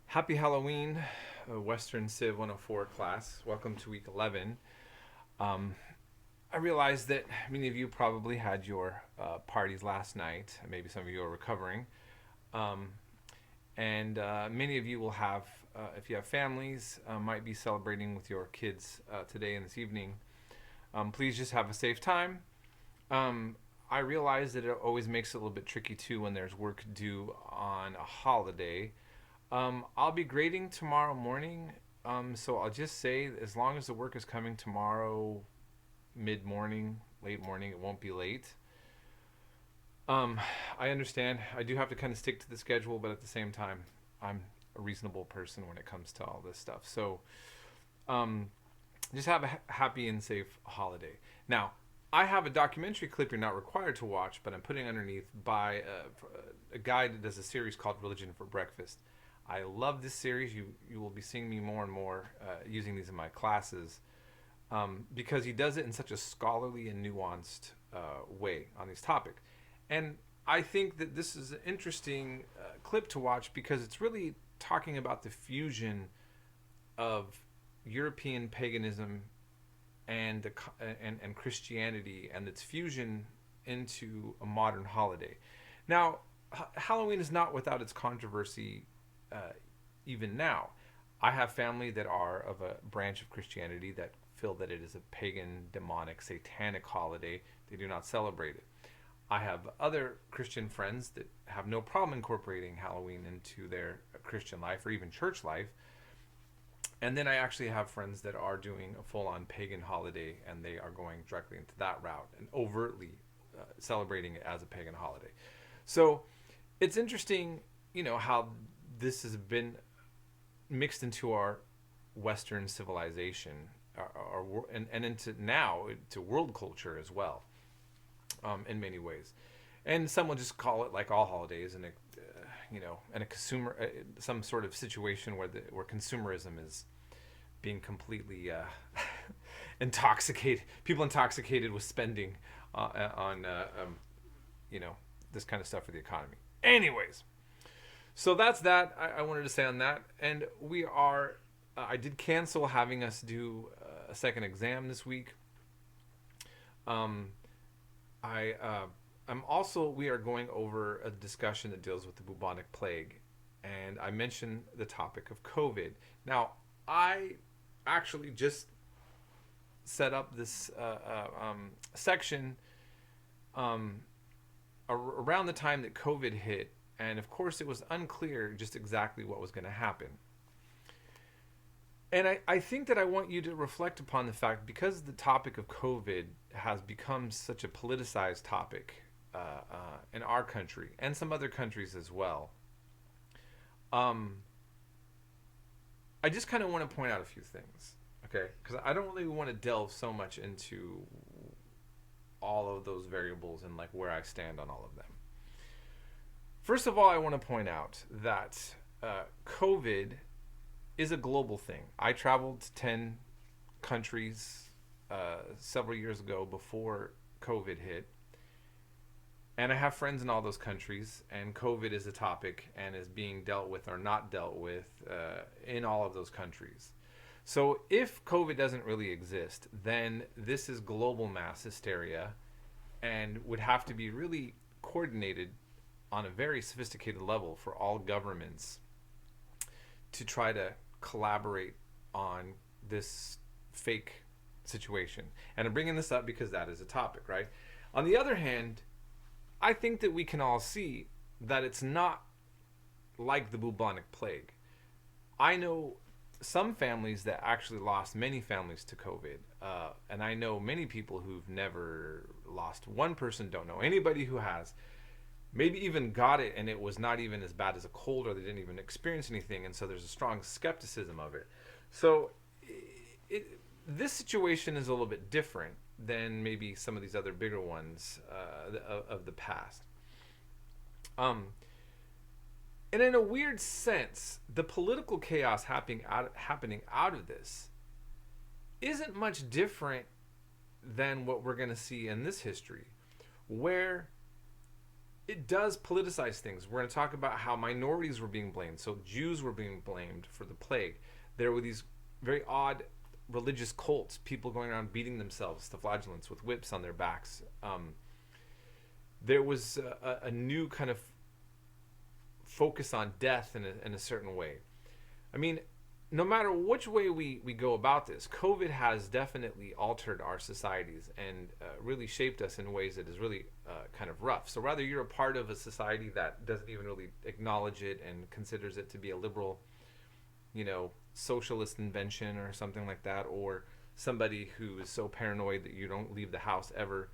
Happy Halloween, Western Civ 104 class. Welcome to week 11. Um, I realize that many of you probably had your parties last night. Maybe some of you are recovering. Um, and many of you will have, if you have families, might be celebrating with your kids today and this evening. Please just have a safe time. Um, I realize that it always makes it a little bit tricky too when there's work due on a holiday. I'll be grading tomorrow morning, so I'll just say as long as the work is coming tomorrow, mid morning, late morning, it won't be late. Um, I understand. I do have to kind of stick to the schedule, but at the same time, I'm a reasonable person when it comes to all this stuff. So, um, just have a happy and safe holiday. Now, I have a documentary clip you're not required to watch, but I'm putting underneath by a guy that does a series called Religion for Breakfast. I love this series. You will be seeing me more and more using these in my classes because he does it in such a scholarly and nuanced way on these topics. And I think that this is an interesting clip to watch because it's really talking about the fusion of European paganism and and Christianity and its fusion into a modern holiday. Now, Halloween is not without its controversy uh, even now. I have family that are of a branch of Christianity that feel that it is a pagan, demonic, satanic holiday. They do not celebrate it. I have other Christian friends that have no problem incorporating Halloween into their Christian life or even church life. And then I actually have friends that are doing a full on pagan holiday and they are going directly into that route and overtly celebrating it as a pagan holiday. So it's interesting, how this has been mixed into our Western civilization and into now to world culture as well, in many ways. And some will just call it like all holidays, and and a consumer, some sort of situation where consumerism is being completely intoxicated, people intoxicated with spending on this kind of stuff for the economy. Anyways, so that's that. I wanted to say on that, and we are. I did cancel having us do a second exam this week. Um, I'm also, we are going over a discussion that deals with the bubonic plague, and I mentioned the topic of COVID. Now, I actually just set up this section around the time that COVID hit, and of course, it was unclear just exactly what was going to happen. And I think that I want you to reflect upon the fact because the topic of COVID has become such a politicized topic in our country and some other countries as well. I just kind of want to point out a few things, okay? Because I don't really want to delve so much into all of those variables and like where I stand on all of them. First of all, I want to point out that COVID is a global thing. I traveled to 10 countries several years ago before COVID hit. And I have friends in all those countries, and COVID is a topic and is being dealt with or not dealt with in all of those countries. So if COVID doesn't really exist, then this is global mass hysteria and would have to be really coordinated on a very sophisticated level for all governments to try to collaborate on this fake situation. And I'm bringing this up because that is a topic, right? On the other hand, I think that we can all see that it's not like the bubonic plague. I know some families that actually lost many families to COVID. And I know many people who've never lost one person, don't know anybody who has. Maybe even got it and it was not even as bad as a cold or they didn't even experience anything. And so there's a strong skepticism of it. So this situation is a little bit different than maybe some of these other bigger ones of the past. And in a weird sense, the political chaos happening out of this isn't much different than what we're going to see in this history, where it does politicize things. We're going to talk about how minorities were being blamed. So Jews were being blamed for the plague. There were these very odd religious cults, people going around beating themselves to flagellants with whips on their backs. There was a new kind of focus on death in a certain way. I mean, no matter which way we go about this, COVID has definitely altered our societies and really shaped us in ways that is really kind of rough. So whether you're a part of a society that doesn't even really acknowledge it and considers it to be a liberal, socialist invention or something like that, or somebody who is so paranoid that you don't leave the house ever,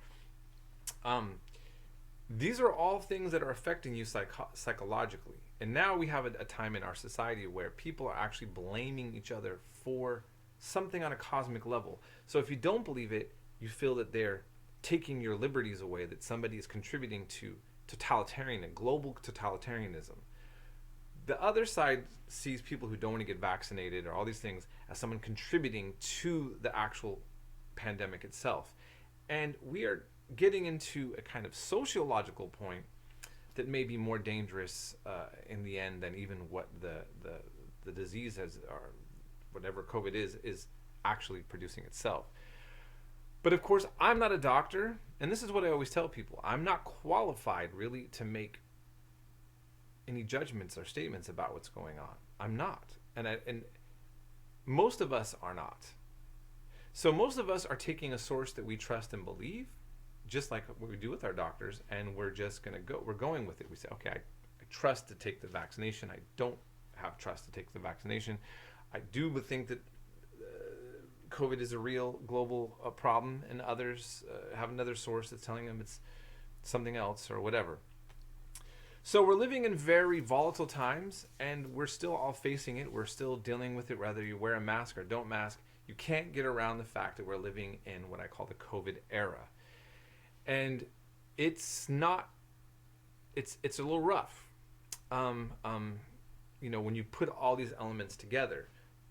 these are all things that are affecting you psychologically. And now we have a time in our society where people are actually blaming each other for something on a cosmic level. So if you don't believe it, you feel that they're taking your liberties away, that somebody is contributing to global totalitarianism. The other side sees people who don't want to get vaccinated or all these things as someone contributing to the actual pandemic itself. And we are getting into a kind of sociological point that may be more dangerous in the end than even what the disease has, or whatever COVID is actually producing itself. But of course, I'm not a doctor, and this is what I always tell people. I'm not qualified really to make any judgments or statements about what's going on. I'm not. And most of us are not. So most of us are taking a source that we trust and believe, just like what we do with our doctors, and we're just going to go. We're going with it. We say, okay, I trust to take the vaccination. I don't have trust to take the vaccination. I do think that COVID is a real global problem, and others have another source that's telling them it's something else or whatever. So we're living in very volatile times, and we're still all facing it. We're still dealing with it, whether you wear a mask or don't mask. You can't get around the fact that we're living in what I call the COVID era. And it's not, it's a little rough, when you put all these elements together.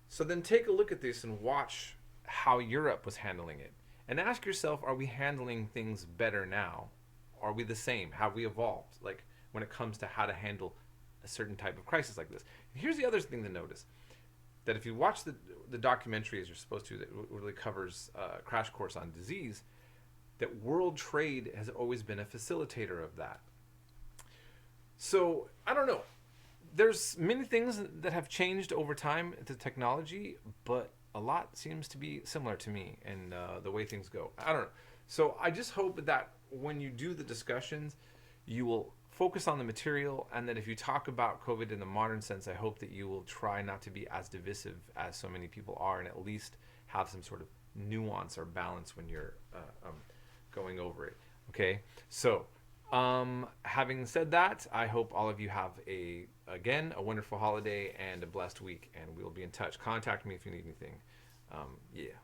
So then take a look at this and watch how Europe was handling it. And ask yourself, are we handling things better now? Are we the same? Have we evolved? Like when it comes to how to handle a certain type of crisis like this. And here's the other thing to notice. That if you watch the documentary as you're supposed to, that really covers a crash course on disease, that world trade has always been a facilitator of that. So, I don't know. There's many things that have changed over time to technology, but a lot seems to be similar to me and the way things go. I don't know. So, I just hope that when you do the discussions, you will focus on the material, and that if you talk about COVID in the modern sense, I hope that you will try not to be as divisive as so many people are, and at least have some sort of nuance or balance when you're going over it. Okay, so having said that, I hope all of you have a wonderful holiday and a blessed week, and we'll be in touch. Contact me if you need anything. Yeah.